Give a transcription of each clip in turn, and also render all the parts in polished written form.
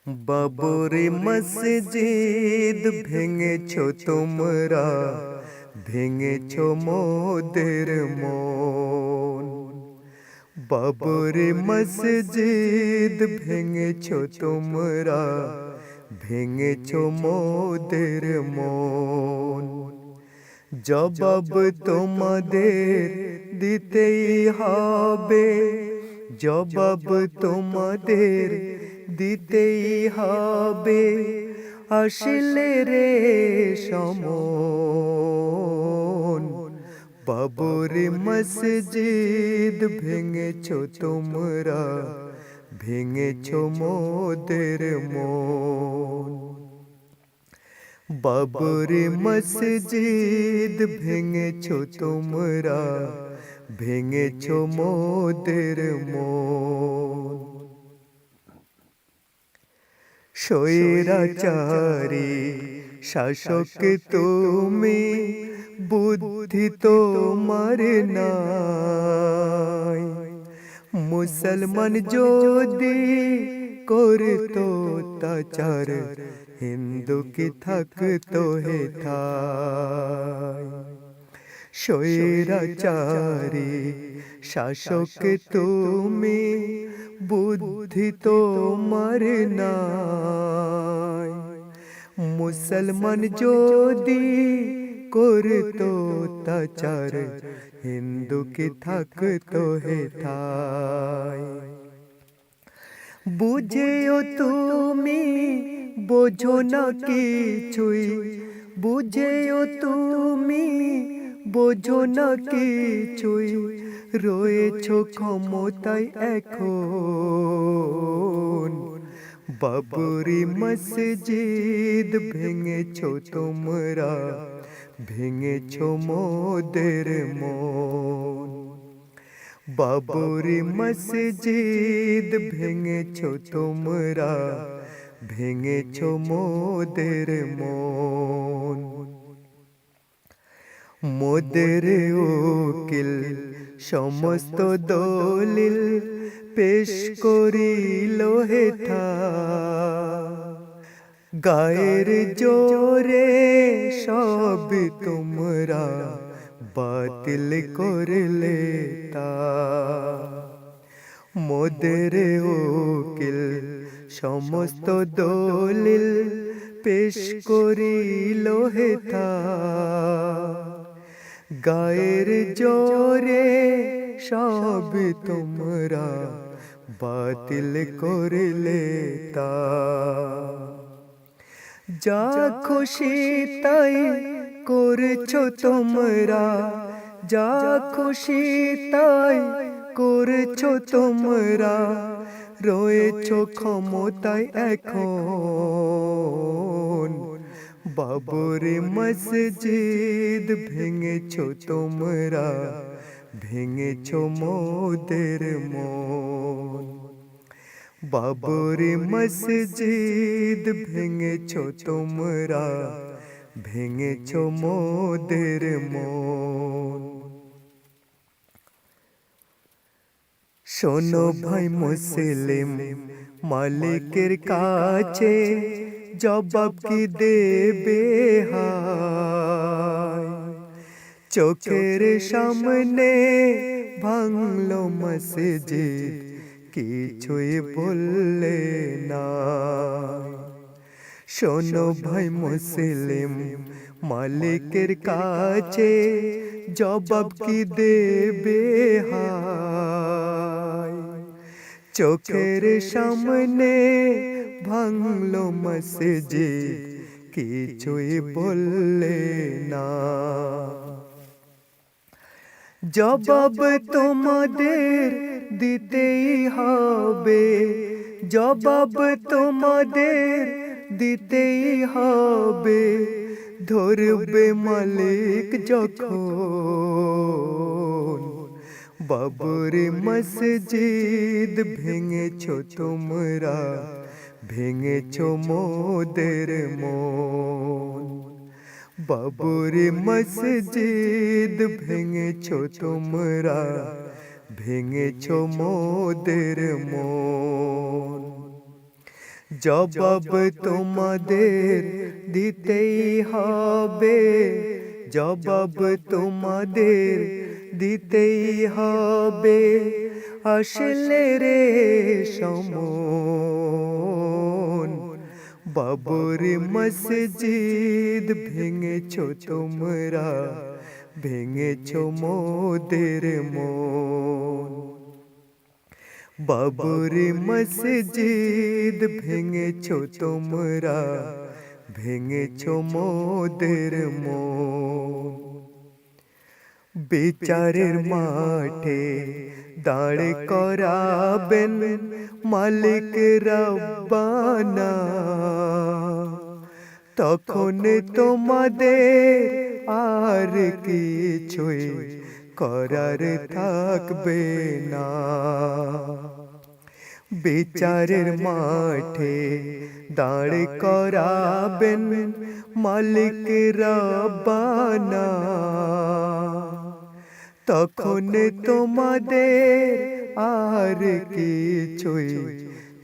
বাবরি মসজিদ ভেঙেছো তোমরা, ভেঙেছো মোদের মন। বাবরি মসজিদ ভেঙেছো তোমরা, ভেঙেছো মোদের মন। জবাব তোমাদের দিতেই হবে, জবাব তোমাদের দিতেই হবে। আসলে রে সমন, বাবরি মসজিদ ভেঙেছো তোমরা, ভেঙেছো মোদের মন। বাবরি মসজিদ ভেঙেছো তোমরা, ভেঙেছো মোদের মন। স্বৈরাচারী শাসক তুমি, বুদ্ধি তোমার নাই। মুসলমান যদি করতো অত্যাচার, হিন্দু কি থাকতো হেথায়। স্বৈরাচারী শাসক তুমি, বুদ্ধি তোমার নাই। মুসলমান যদি করতো অত্যাচার, হিন্দু কি থাকতো হেথায়। বুঝেও তুমি বোঝো না কিছুই, বুঝেও তুমি বোঝো না কিছুই। রয়েছো ক্ষমতায় এখন, বাবরি মসজিদ ভেঙেছো তোমরা, ভেঙেছো মোদের মন। বাবরি মসজিদ ভেঙেছো তোমরা, ভেঙেছো মোদের মন। মোদের উকিল সমস্ত দলিল পেশ করিল হেথায়। গায়ের জোরে সব তোমরা বাতিল করলে তা। মোদের উকিল সমস্ত দলিল পেশ করিল হেথায়। গায়ের জোরে সব তোমরা বাতিল করলে তা। যা খুশি তাই করেছো তোমরা, যা খুশি তাই করেছো তোমরা। রয়েছো ক্ষমতায় এখন, বাবরি মসজিদ ভেঙেছো তোমরা, ভেঙেছো মোদের মন। বাবরি মসজিদ ভেঙেছো তোমরা, ভেঙেছো মোদের মন। শোনো ভাই মুসলিম, মালিকের কাছে জবাব কি দেবে হায়। চোখের সামনে ভাঙলো মসজিদ, কিছুই বললে না। শোনো ভাই মুসলিম, মালিকের কাছে জবাব কি দেবে হায়। চোখের সামনে ভাঙলো মসজিদ, কিছুই বললে না। জবাব তোমাদের দিতেই হবে, জবাব তোমাদের দিতেই হবে। ধরবে মালিক যখন, বাবরি মসজিদ ভেঙেছো তোমরা, ভেঙেছো মোদের মন। বাবরি মসজিদ ভেঙেছো তোমরা, ভেঙেছো মোদের মন। জবাব তোমাদের দিতেই হবে, জবাব তোমাদের দিতেই হবে। আসলে রে সমন, বাবরি মসজিদ ভেঙেছো তোমরা, ভেঙেছো মোদের মন। বাবরি মসজিদ ভেঙেছো তোমরা, ভেঙেছো মোদের মন। বিচারের মাঠে দাঁড় করাবেন মালিক রব্বানা, তখন তোমাদের আর কিছুই করার থাকবে না। বিচারের মাঠে দাঁড় করাবেন মালিক রব্বানা, তখন তোমাদের আর কিছুই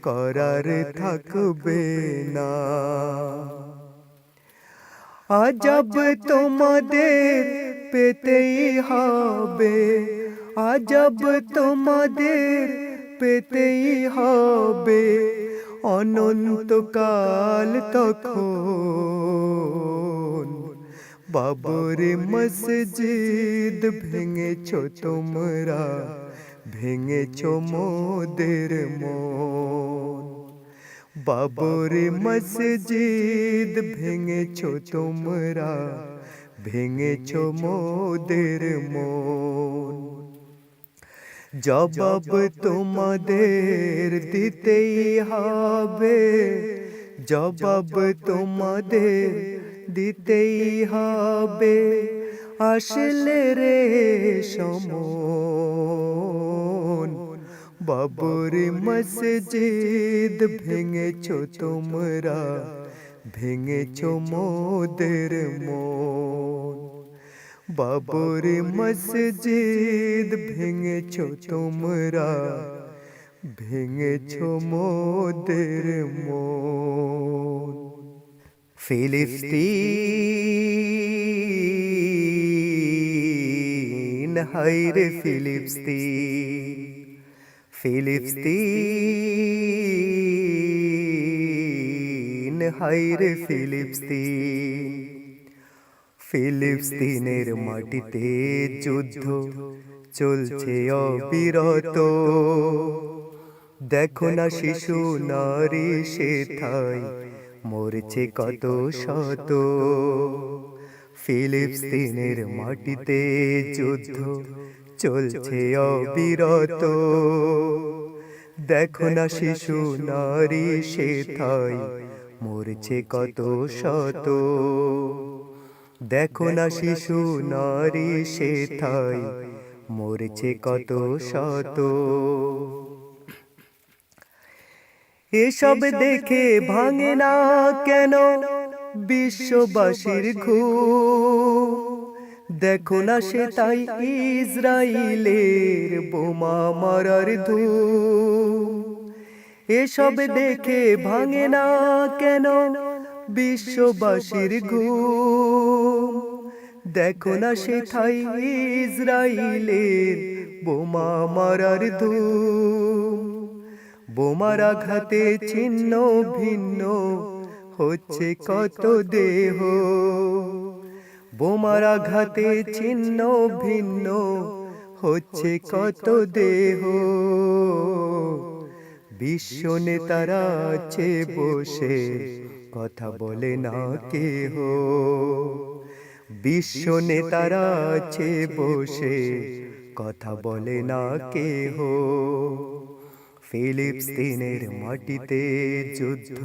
করার থাকবে না। আজব তোমাদের পেতেই হবে, আজব তোমাদের পেতেই হবে, অনন্তকাল তখন। বাবরি মসজিদ ভেঙেছো তোমরা, ভেঙেছো মোদের মন। বাবরি মসজিদ ভেঙেছো তোমরা, ভেঙেছো মোদের মন। জবাব তোমাদের দিতেই হবে, জবাব তোমাদের দিতেই হবে। আসলে রে সমন, বাবরি মসজিদ ভেঙেছো তোমরা, ভেঙেছো মোদের মন। বাবরি মসজিদ ভেঙেছো তোমরা, ভেঙেছো মোদের মন। ফিলিস্তিন, হায়রে ফিলিস্তিন, ফিলিস্তিন, হায়রে ফিলিস্তিন। ফিলিস্তিনের মাটিতে যুদ্ধ চলছে অবিরত, দেখো না শিশু নারী সেথায় মরছে কত শত। ফিলিস্তিনের মাটিতে যুদ্ধ চলছে অবিরত, দেখো না শিশু নারী সেথায় মরছে কত শত। দেখো না শিশু নারী সেথায় মরছে কত শত। এসব দেখে ভাঙে না কেন বিশ্ববাসীর ঘুম, দেখো না সে তাই ইসরাইলের বোমা মারার ধুম। এসব দেখে ভাঙে না কেন বিশ্ববাসীর ঘুম, দেখো না সে তাই ইসরাইলের বোমা মারার ধুম। বোমার আঘাতে ছিন্ন ভিন্ন হচ্ছে কত দেহ, বোমার আঘাতে ছিন্ন ভিন্ন হচ্ছে কত দেহ। বিশ্ব নেতারা আছে বসে কথা বলে না কেহ, বিশ্ব নেতারা আছে বসে কথা বলে না কেহ। ফিলিস্তিনের মাটিতে যুদ্ধ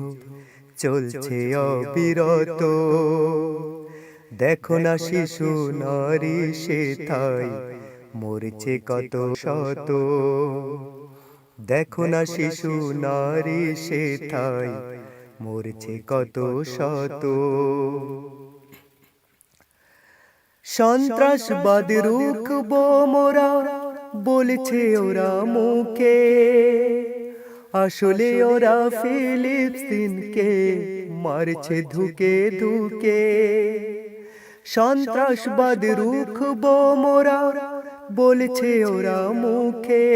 চলছে অবিরত, দেখো না শিশু নারী সেথায় মরছে কত শত। দেখো না শিশু নারী সেথায় মরছে কত শত। সন্ত্রাসবাদ রুখবো মোরা বলছে ওরা মুখে, আসলে ওরা ফিলিস্তিনকে মারছে ধুকে ধুকে, সন্ত্রাসবাদ রুখবো মোরা বলছে ওরা মুখে।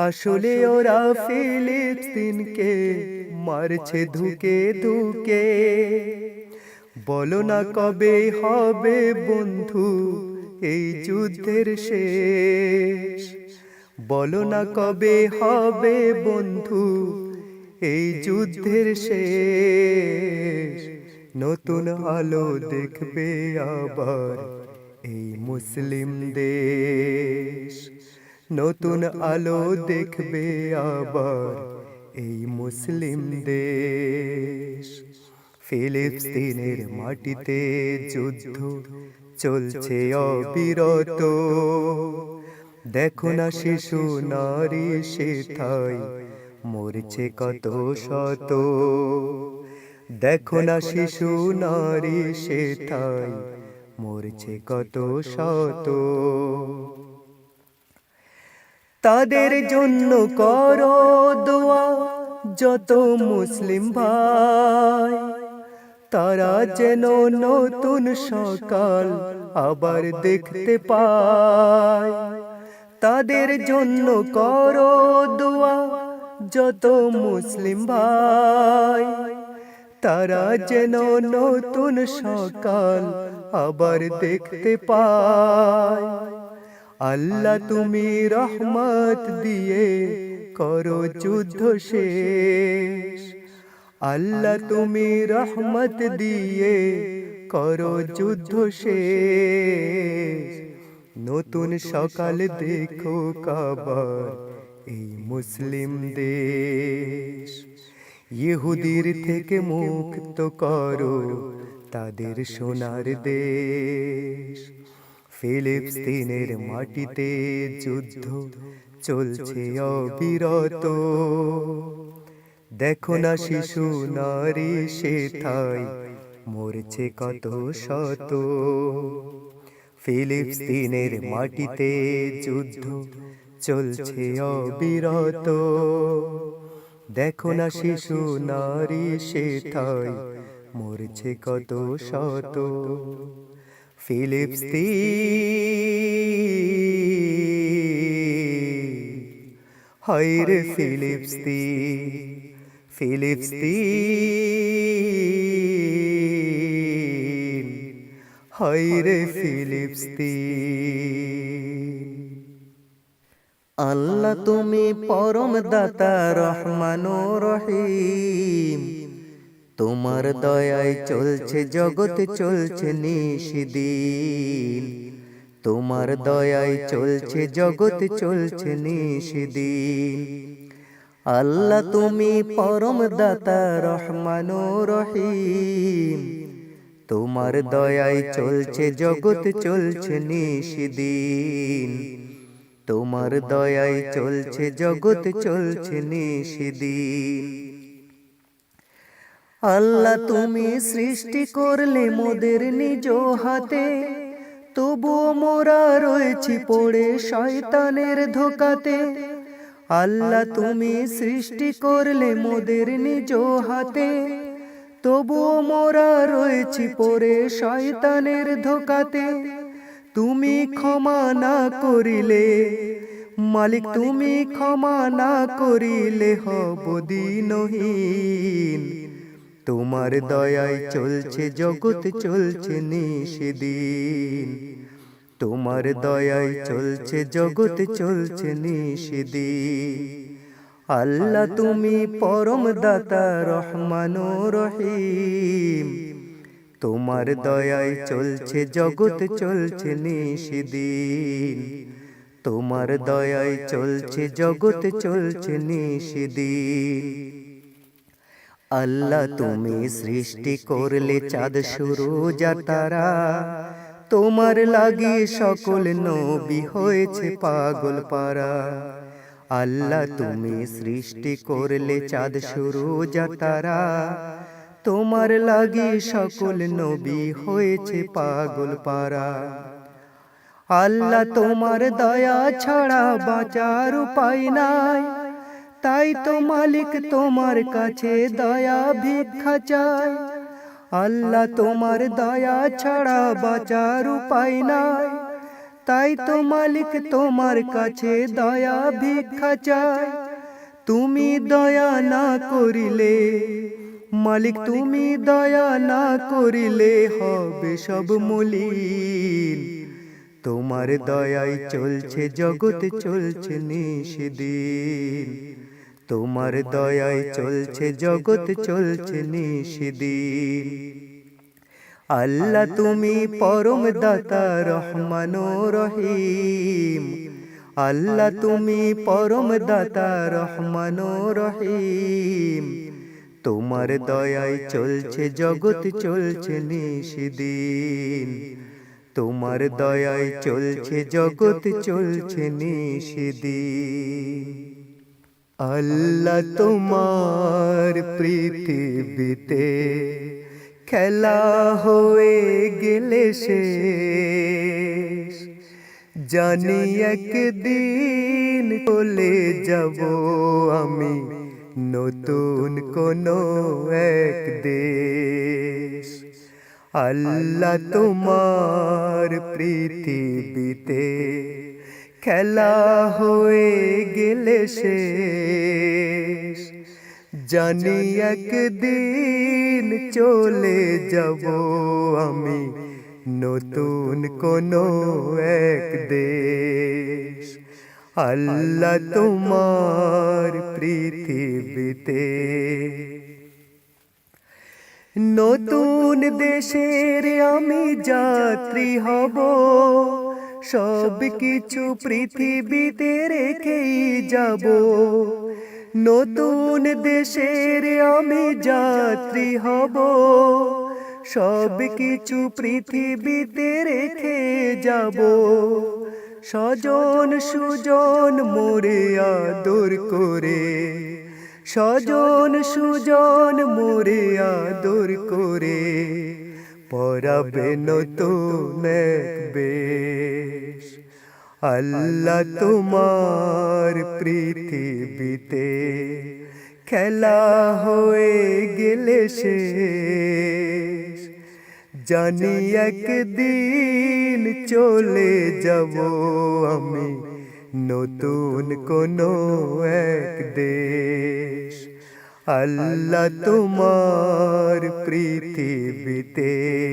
আসলে ওরা ফিলিস্তিনকে মারছে ধুকে ধুকে। বলো না কবে হবে বন্ধু এই যুদ্ধের শেষ, বলো না কবে হবে বন্ধু এই যুদ্ধের শেষ। নতুন আলো দেখবে আবার এই মুসলিম দেশ, নতুন আলো দেখবে আবার এই মুসলিম দেশ। ফিলিস্তিনের মাটিতে যুদ্ধ চলছে অবিরত, দেখো না শিশু নারী সেথায় মরছে কত শত। দেখো না শিশু নারী সেথায় মরছে কত শত। তাদের জন্য করো দোয়া যত মুসলিম ভাই, তারা যেন নতুন সকাল আবার দেখতে পায়। তাদের জন্য করো দোয়া যত মুসলিম ভাই, তারা যেন নতুন সকাল আবার দেখতে পায়। আল্লাহ তুমি রহমত দিয়ে করো যুদ্ধ শেষ, আল্লাহ তুমি রহমত দিয়ে করো যুদ্ধ শেষ। নতুন সকাল দেখো কাবার এই মুসলিম দেশ। ইহুদির থেকে মুক্ত করো তাদের সোনার দেশ। ফিলিস্তিনের মাটিতে যুদ্ধ চলছে অবিরত, দেখো না শিশু নারী সেথায় মরছে কত শত। ফিলিস্তিনের মাটিতে যুদ্ধ চলছে অবিরত, দেখো না শিশু নারী সেথায় মরছে কত শত। ফিলিস্তিন হায় রে ফিলিস্তিন, ফিলিস্তিন হায় রে ফিলিস্তিন। আল্লাহ তুমি পরম দাতা রহমান ও রহিম, তোমার দয়ায় চলছে জগৎ চলছে নিশিদিন, তোমার দয়ায় চলছে জগৎ চলছে নিশিদিন। আল্লাহ তুমি পরম দাতা রহমান ও রহিম, তোমার দয়ায় চলছে জগৎ চলছে নিশিদিন, তোমার দয়ায় চলছে জগৎ চলছে নিশিদিন। আল্লাহ তুমি সৃষ্টি করলে মোদের নিজ হাতে, তবুও মোরা রয়েছি পড়ে শয়তানের ধোকাতে। আল্লাহ তুমি সৃষ্টি করলে মোদের নিজ হাতে, তবুও মোরা রয়েছি পড়ে শয়তানের ধোকাতে। তুমি ক্ষমা না করিলে মালিক, তুমি ক্ষমা না করিলে হব দিনহীন। তোমার দয়ায় চলছে জগৎ চলছে নিশিদিন, তোমার দয়ায় চলছে জগৎ চলছে নিশিদিন। আল্লাহ তুমি পরম দাতা রহমান ও রহিম, তোমার দয়ায় চলছে জগৎ চলছে নিশিদিন, তোমার দয়ায় চলছে জগৎ চলছে নিশিদিন। আল্লাহ তুমি সৃষ্টি করলে চাঁদ সূরজ আর তারা, তোমার লাগি সকল নবী হয়েছে পাগল পারা। আল্লাহ তুমি সৃষ্টি করলে চাঁদ সূরজ আর তারা, তোমার লাগি সকল নবী হয়েছে পাগল পারা। আল্লাহ তোমার দয়া ছাড়া বাঁচার উপায় নাই, তাই তো মালিক তোমার কাছে দয়া ভিক্ষা চাই। আল্লাহ তোমার দয়া ছাড়া বাঁচার উপায় নাই। তাই তো মালিক তোমার কাছে দয়া ভিক্ষা চাই। তুমি দয়া না করিলে মালিক, তুমি দয়া না করিলে হবে সব মলিন। তোমার দয়ায় চলছে জগৎ, চলছে নিষিদিন। তোমার দয়ায় চলছে জগৎ, চলছে নিষিদিন। আল্লাহ তুমি পরম দাতা রহমান রহিম। আল্লাহ তুমি পরম দাতা রহমান রহিম। তোমার দয়ায় চলছে জগৎ, চলছে নিষিদিন। তোমার দয়ায় চলছে জগৎ, চলছে নিষিদিন। আল্লাহ তোমার পৃথিবীতে খেলা হয়ে গেলে শেষ। জানি একদিন চলে যাব আমি নতুন কোনো এক দেশ। আল্লাহ তোমার পৃথিবীতে খেলা হয়ে গেলে শেষ। জানি একদিন চলে যাব আমি নতুন কোনো এক দেশ। আল্লাহ তোমার পৃথিবীতে নতুন দেশের আমি যাত্রী হব। সব কিছু পৃথিবীতে রেখেই যাব। নতুন দেশের আমি যাত্রী হব। সব কিছু পৃথিবীতে রেখে যাব। স্বজন সুজন মোরে আদর করে, স্বজন সুজন মোরে আদর করে পরাবে নতুন এক বেশ। আল্লাহ তোমার পৃথিবীতে খেলা হয়ে গেলে শেষ। জানি একদিন চলে যাব আমি নতুন কোনো এক দেশ। আল্লাহ তোমার পৃথিবীতে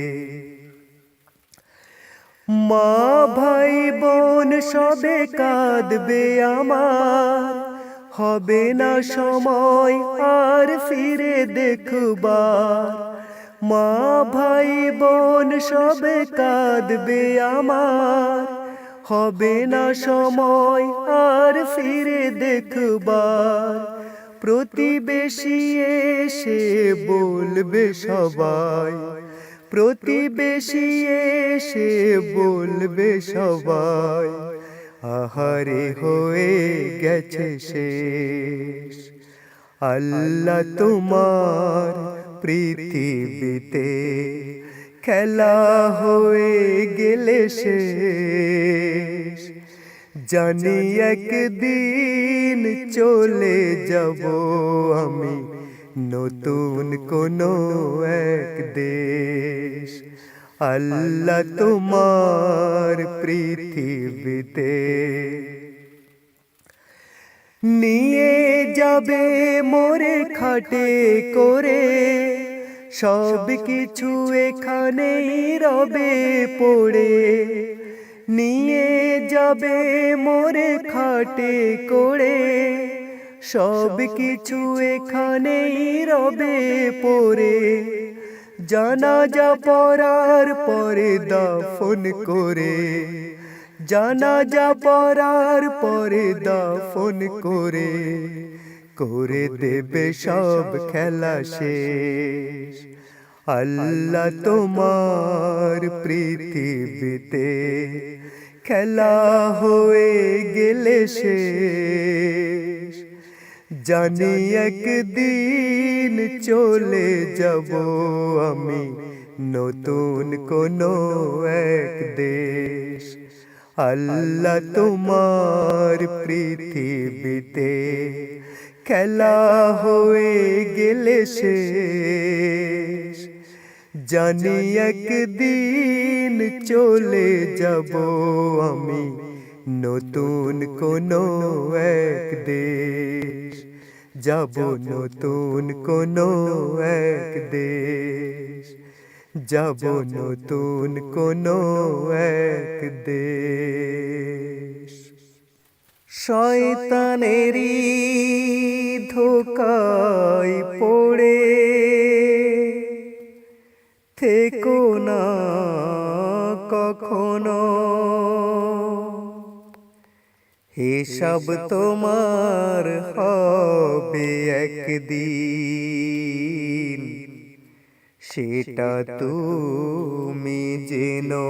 মা ভাই বোন সবে কাঁদবে আমার। হবে না সময় আর ফিরে দেখবার। মা ভাই বোন সবে কাঁদবে আমার। হবে না সময় আর ফিরে দেখবার। প্রতিবেশী এসে বলবে সবাই, প্রতিবেশী এসে বলবে সবাই আহারে হয়ে গেছে শেষ। আল্লাহ তোমার পৃথিবীতে খেলা হয়ে গেলে শেষ। জানি একদিন চলে যাব আমি নতুন কোনো এক দেশ। আল্লাহ তোমার পৃথিবীতে নিয়ে যাবে মোরে খাটে করে। সব কিছু এখানেই রবে পড়ে। নিয়ে যাবে মোরে খাটে করে। সব কিছু এখানেই রবে পড়ে। জানাজা পড়ার পরে দাফন করে। জানাজা পড়ার পরে দাফন করে করে দেবে সব খেলা শেষ। আল্লাহ তোমার পৃথিবীতে খেলা হয়ে গেলে শেষ। জানি একদিন চলে যাব আমি নতুন কোনো এক দেশ। আল্লাহ তোমার পৃথিবীতে খেলা হয়ে গেলে শেষ, জানি একদিন চলে যাব আমি নতুন কোনো এক দেশ, যাব নতুন কোনো এক দেশ, যাব নতুন কোনো এক দেশ। শয়তানেরই ধোঁকায় পড়ে থেকো না কখনো, হিসাব তোমার হবে একদিন, সেটা তুমি জেনো।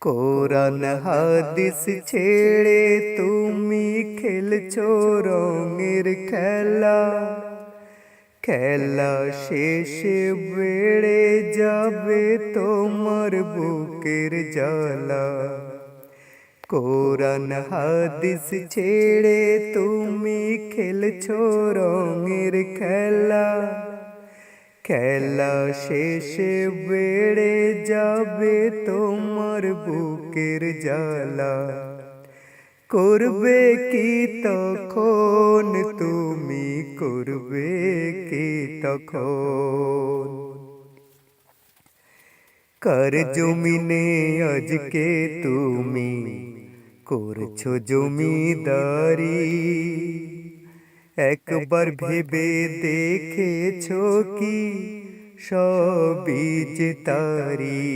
কোরআন হাদিস ছেড়ে তুমি খেলছো রঙের খেলা, খেলা শেষে বেড়ে যাবে তোমার বুকের জ্বালা। কোরআন হাদিস ছেড়ে তুমি খেলছো রঙের খেলা, খেলা শেষে বেড়ে যাবে তোমার বুকের জ্বালা। করবে কি তখন তুমি, করবে কি তখন? কার জমিনে আজকে তুমি করছো জমিদারি, একবার ভেবে দেখেছো কি সবই যে তারি?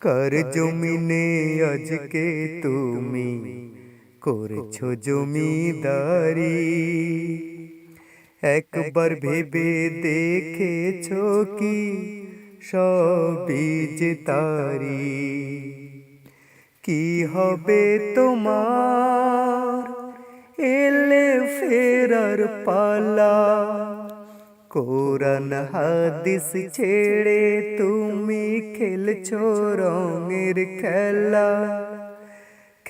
কার জমিনে আজকে তুমি করছো জমিদারি, একবার ভেবে দেখেছো কি সবই যে তারি? কি হবে তোমার এলে ফেরার পালা, কোরআন হাদিস ছেড়ে তুমি খেলছো রঙের খেলা,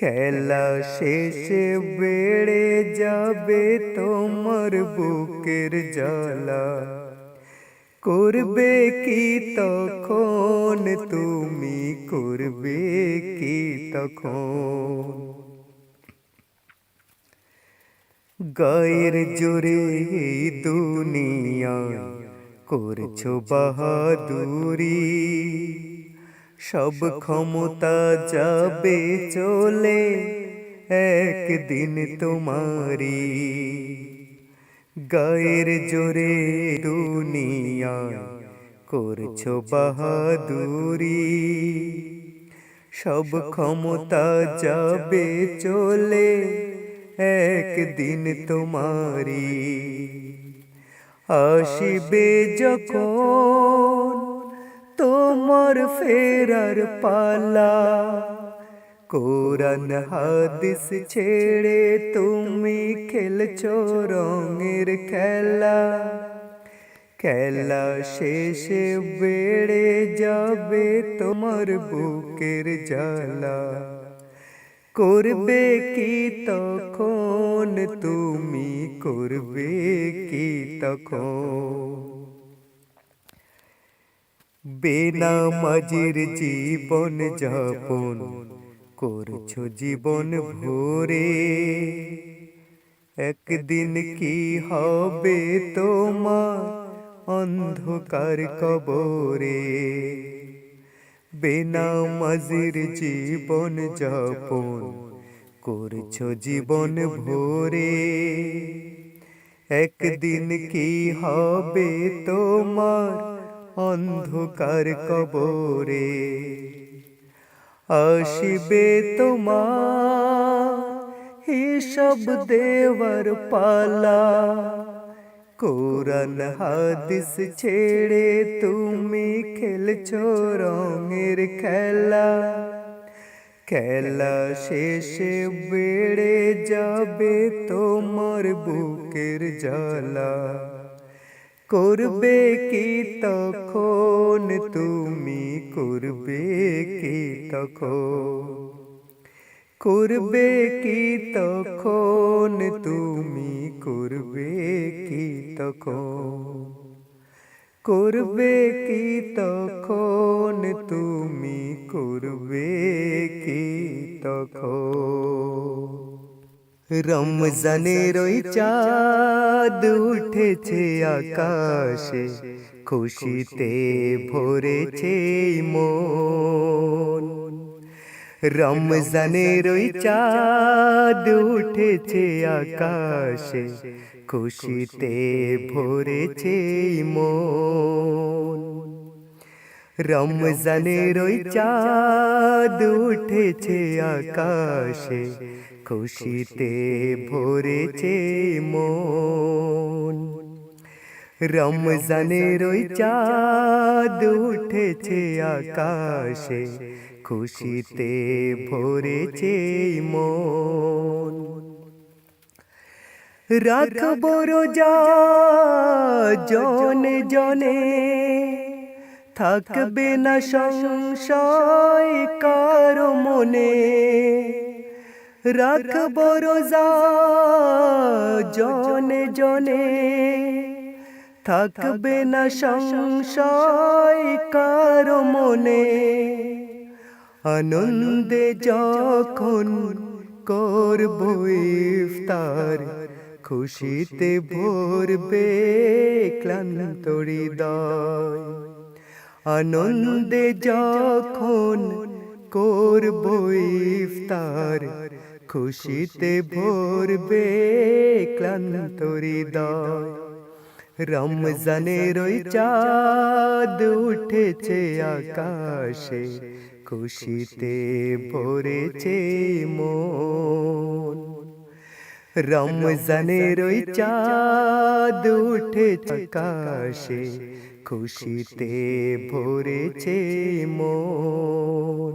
খেলা শেষে বেড়ে যাবে তোমার বুকের জ্বালা। করবে কি তখন তুমি, করবে কি তখন? গায়ের জোরে এই দুনিয়ায় করছো বাহাদুরি, সব ক্ষমতা যাবে চলে একদিন তোমারি। গায়ের জোরে দুনিয়ায় করছো বাহাদুরি, সব ক্ষমতা যাবে চলে একদিন তোমারি। আসিবে যখন তোমার ফেরার পালা, কোরআন হাদিস ছেড়ে তুমি খেলছো রঙের খেলা, খেলা শেষে বেড়ে যাবে তোমার বুকের জ্বালা। করবে কি তখন তুমি, করবে কি তখন? বেনামাজির জীবন যাপন করছো জীবন ভরে, একদিন কি হবে তোমার অন্ধকার কবরে। বেনামাজির জীবন যাপন করছো জীবন ভরে, একদিন কি হবে তোমার অন্ধকার কবরে। আসিবে তোমার হিসাব দেওয়ার পালা, কোরআন হাদিস ছেড়ে তুমি খেলছো রঙের খেলা, খেলা শেষে বেড়ে যাবে তোমার বুকের জ্বালা। করবে কি তখন তুমি, করবে কি তখন? করবে কি তখন তুমি, করবে কি তখন, করবে কি তখন তুমি, করবে কি তখন। রমজানের ওই চাঁদ উঠেছে আকাশে, খুশিতে ভরেছে মন। রমজানের ওই চাঁদ উঠেছে আকাশে, খুশিতে ভরেছে মন। রমজানের ওই চাঁদ উঠেছে আকাশে, খুশিতে ভরেছে মন। রমজানের ওই চাঁদ উঠেছে আকাশে, খুশিতে ভরেছে মন। রাখবো রোজা জনে জনে, থাকবে না সংশয় কারো মনে। রাখবো রোজা জনে জনে, থাকবে না সংশয় কারো মনে। আনন্দে যখন করবো ইফতার, খুশিতে ভরবে ক্লান্ত হৃদয়। আনন্দে যখন করবো ইফতার, খুশিতে ভরবে ক্লান্ত হৃদয়। রমজানের ওই চাঁদ উঠেছে আকাশে, খুশিতে ভরেছে মন। রমজানের ওই চাঁদ উঠেছে আকাশে, খুশিতে ভরেছে মন।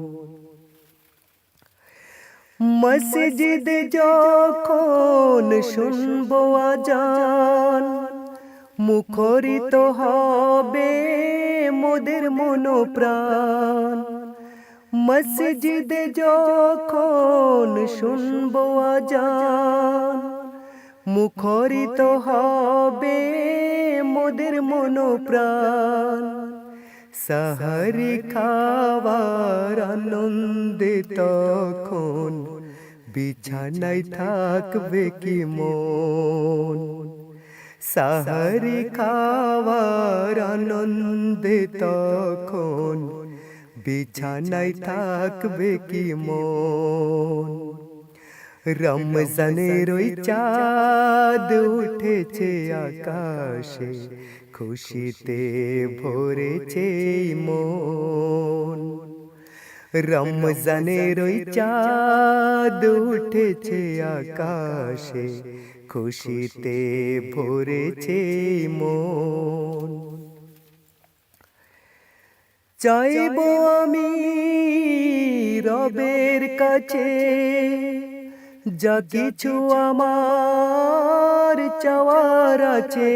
মসজিদে যখন শুনবো আজান, মুখরিত হবে মোদের মনোপ্রাণ। মসজিদে যখন শুনবো আজান, মুখরিত হবে মোদের মনোপ্রাণ। সাহারি খাওয়ার আনন্দে তখন বিছানায় থাকবে কি মন। সাহারি খাওয়ার আনন্দে তখন বিছানায় থাকবে কি মন। রমজানের ওই চাঁদ উঠেছে আকাশে, খুশিতে ভরেছে মন। রমজানের ওই চাঁদ উঠেছে আকাশে, খুশিতে ভরেছে মন। চাইবো আমি রবের কাছে, যা কিছু আমার চাওয়ার আছে।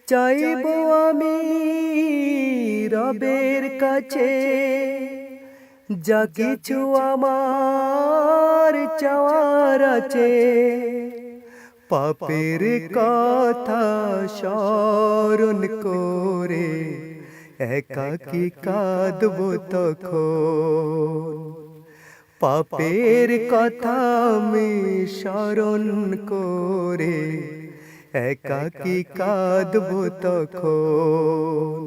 চাইবো আমি রবের কাছে, যা কিছু আমার চাওয়ার আছে। পাপের কথা স্মরণ করে একাকী কাঁদবো তখন। পাপের কথা আমি স্মরণ করে একাকী কাঁদবো তখন।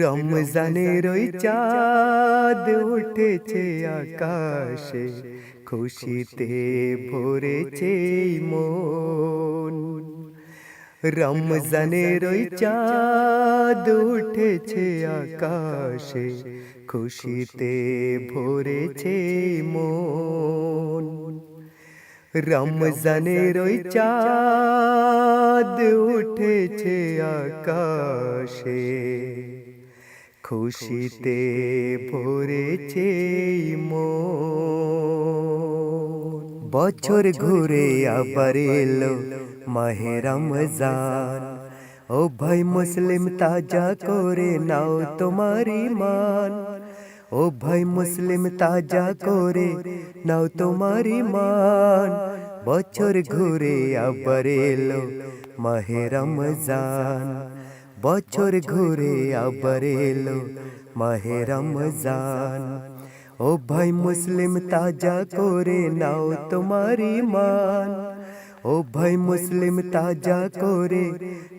রমজানের ওই চাঁদ উঠেছে আকাশে, খুশিতে ভরেছে মন। রমজানের ওই চাঁদ উঠেছে আকাশে, খুশিতে ভরেছে মন। রমজানের ওই চাঁদ উঠেছে আকাশে, খুশিতে ভরেছে মন। বছর ঘুরে আবার এলো মাহে রমজান, ও ভাই মুসলিম তাজা করে নাও তোমার ঈমান। ও ভাই মুসলিম তাজা করে নাও তোমার ঈমান বছর ঘুরে আবার এলো মাহে রমজান বছর ঘুরে আবার এলো মাহে রমজান ও ভাই মুসলিম তাজা করে নাও তোমার ঈমান ও ভাই মুসলিম তাজা করে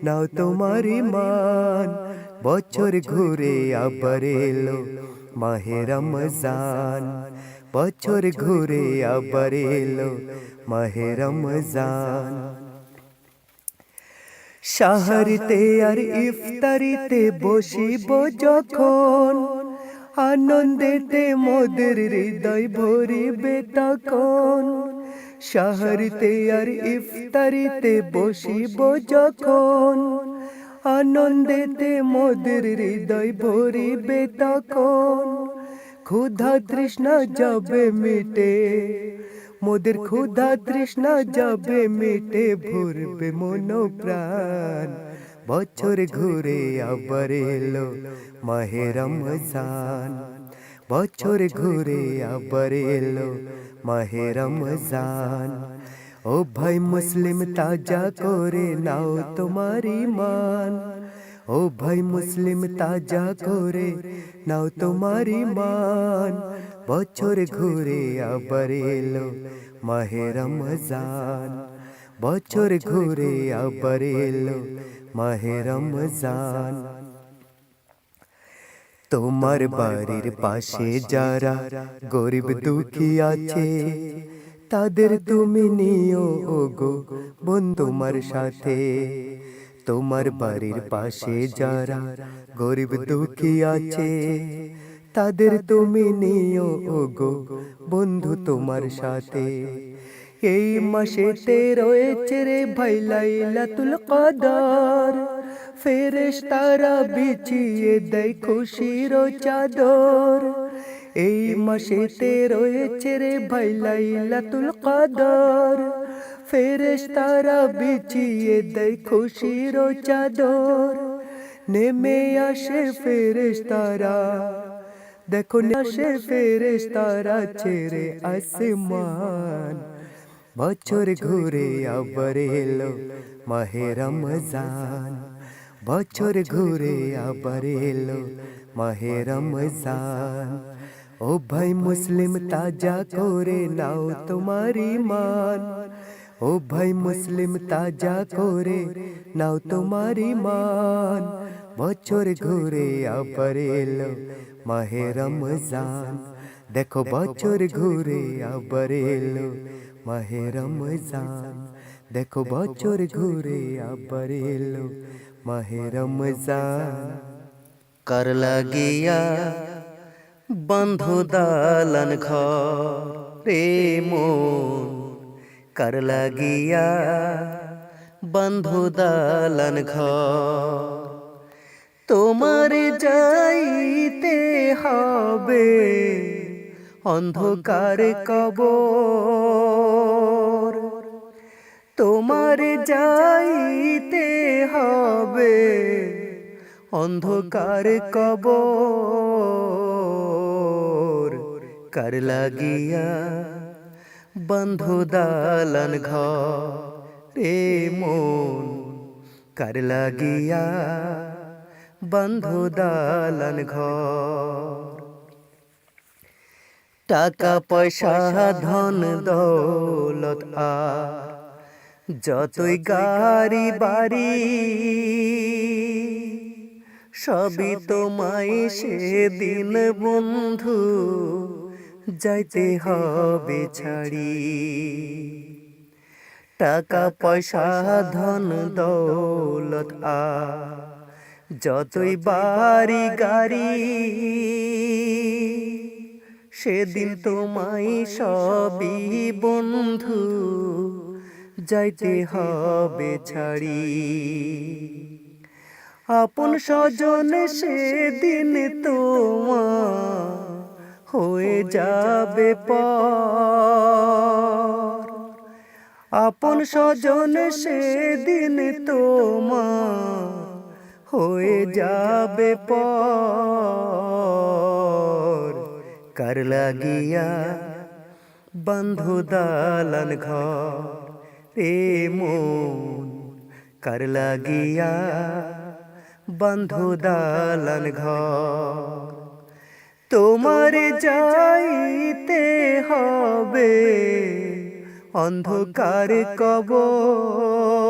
নাও তোমার ঈমান বছর ঘুরে আবার এলো মাহে রমজান বছর ঘুরে আবার এলো মাহে রমজান সাহারিতে আর ইফতারিতে বসিব যখন আনন্দেতে মোদের হৃদয় ভরিবে তখন সাহারিতে আর ইফতারিতে বসিব যখন আনন্দেতে মোদের হৃদয় ভরিবে তখন ক্ষুধা তৃষ্ণা যাবে মিটে মোদের ক্ষুধা তৃষ্ণা যাবে মিটে ভরবে মন প্রাণ বছর ঘুরে আবার এলো মাহে রমজান বছর ঘুরে আবার এলো মাহে রমজান ও ভাই মুসলিম তাজা করে নাও তোমার ঈমান ও ভাই মুসলিম তাজা করে নাও তোমার ঈমান বছর ঘুরে আবার এলো মাহে রমজান বছর ঘুরে আবার এলো মাহে রমজান তোমার বাড়ির পাশে যারা গরিব দুঃখী আছে তাদের তুমি নিও ওগো বোন তোমার সাথে তোমার বাড়ির পাশে যারা গরিব দুঃখী আছে তাদের তুমি নিও ওগো বন্ধু তোমার সাথে এই মাসেতে রয়েছে রে ভাই লাইলাতুল কদর ফেরেশতারা বিছিয়ে দেয় খুশির চাদর এই মাসেতে রয়েছে রে ভাই লাইলাতুল কদর ফেরেশতারা বিছিয়ে দেয় খুশির চাদর নেমে আসে ফেরেশতারা দেখো আসে ফেরেশতারা ছেড়ে আসমান বছর ঘুরে আবার এলো মাহে রমজান বছর ঘুরে আবার এলো মাহে রমজান ও ভাই মুসলিম তাজা করে নাও তোমার ঈমান ও ভাই মুসলিম তাজা করে নাও তোমার ঈমান বছর ঘুরে আবার এলো মাহে রমজান দেখো বছর ঘুরে আবার এলো মাহে রমজান দেখো বছর ঘুরে আবার এলো মাহে রমজান কার লাগিয়া বন্ধু দালান ঘর রে মন কার লাগিয়া বন্ধু দালান ঘর তোমার যাইতে হবে অন্ধকার কবর তোমার যাইতে হবে অন্ধকার কবর কার লাগিয়া বন্ধু দালান ঘর রে মন কার লাগিয়া বন্ধু দালান ঘর টাকা পয়সা ধন দৌলত আর যতই গাড়ি বাড়ি সবই তোমায় সেদিন বন্ধু যাইতে হবে ছাড়ি টাকা পয়সা ধন দৌলত আর যতই বাড়ি গাড়ি সেদিন তোমায় সবই বন্ধু যাইতে হবে ছাড়ি আপন স্বজন সেদিন তোমার হয়ে যাবে পর আপন স্বজন সেদিন তোমার হয়ে যাবে পর কার লাগিয়া বন্ধু দালান ঘর রে মন কার লাগিয়া বন্ধু দালান ঘর তোমার যাইতে হবে অন্ধকার কবর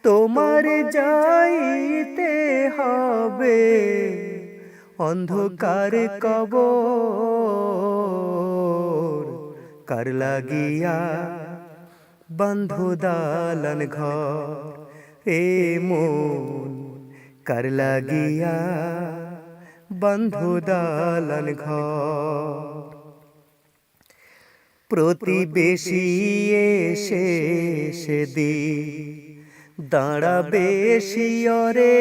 তোমার যাইতে হবে অন্ধকার কবর কার লাগিয়া বন্ধু দালান ঘর এ মন কার লাগিয়া বন্ধু দালান ঘর প্রতিবেশী এসে সেদিন দাঁড়াবে শিয়রে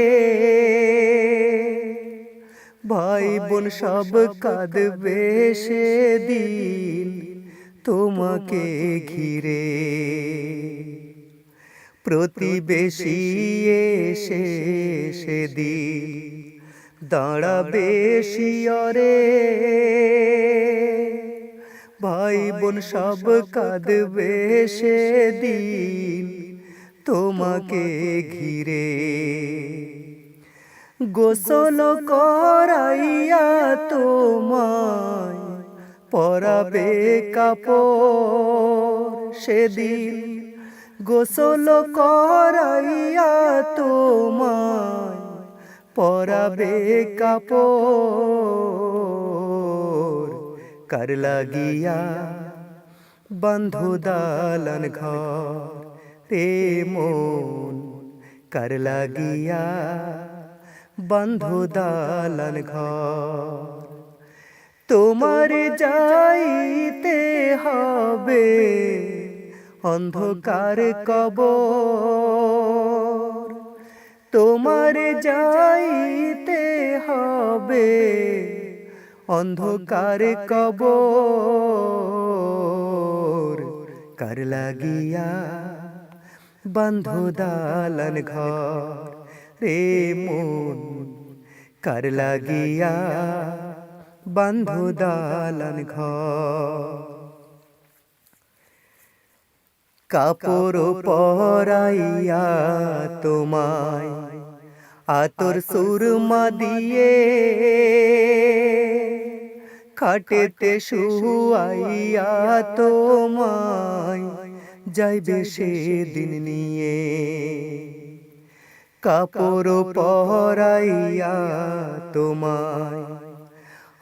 ভাই বোন সব কাঁদবে সেদিন তোমাকে ঘিরে প্রতিবেশী এসে সেদিন দাঁড়াবে শিয়রে ভাই বোন সব কাঁদবে সেদিন তোমাকে ঘিরে গোসল করাইয়া তোমায় পরাবে কাপড় সেদিন গোসল করাইয়া তোমায় পরাবে কাপড় কার লাগিয়া বন্ধু দালান ঘর রে মন কার লাগিয়া বন্ধু দালান ঘর তোমার যাইতে হবে অন্ধকার কবর তোমার যাইতে হবে অন্ধকার কবর কার লাগিয়া বন্ধু দালান ঘর রে মন কার লাগিয়া বন্ধু দালান ঘর কাপড় পরাইয়া তোমায় আতর সুরমা দিয়ে খাটেতে শুয়াইয়া তোমায় যাইবে সেদিন নিয়ে কাপড় পরাইয়া তোমায়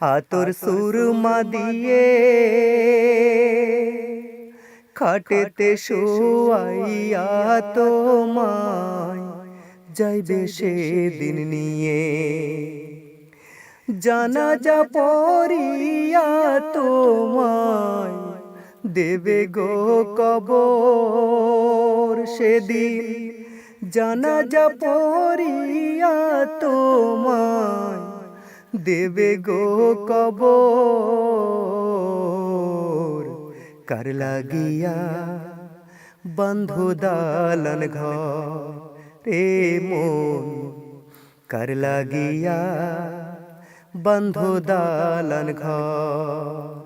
আতর সুরমা দিয়ে খাটেতে শুয়াইয়া তোমায় যাইবে সেদিন নিয়ে জানাজা পড়িয়া তোমায় দেবে গো কবর সেদিন জানাজা পড়িয়া তোমায় দেবে গো কবর কার লাগিয়া বন্ধু দালান ঘর রে মন কার লাগিয়া বন্ধু দালান ঘর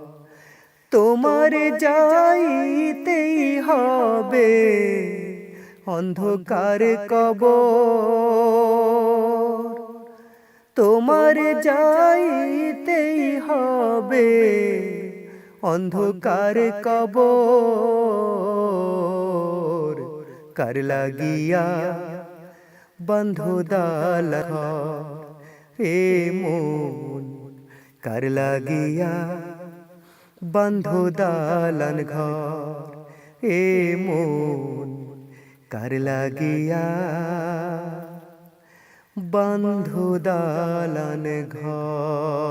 তোমার যাইতেই হবে অন্ধকার কবর তোমার যাইতেই হবে অন্ধকার কবর কার লাগিয়া বন্ধু দালান ঘর রে মন কার লাগিয়া বন্ধু দালান ঘর এ মন কার লাগিয়া বন্ধু দালান ঘর।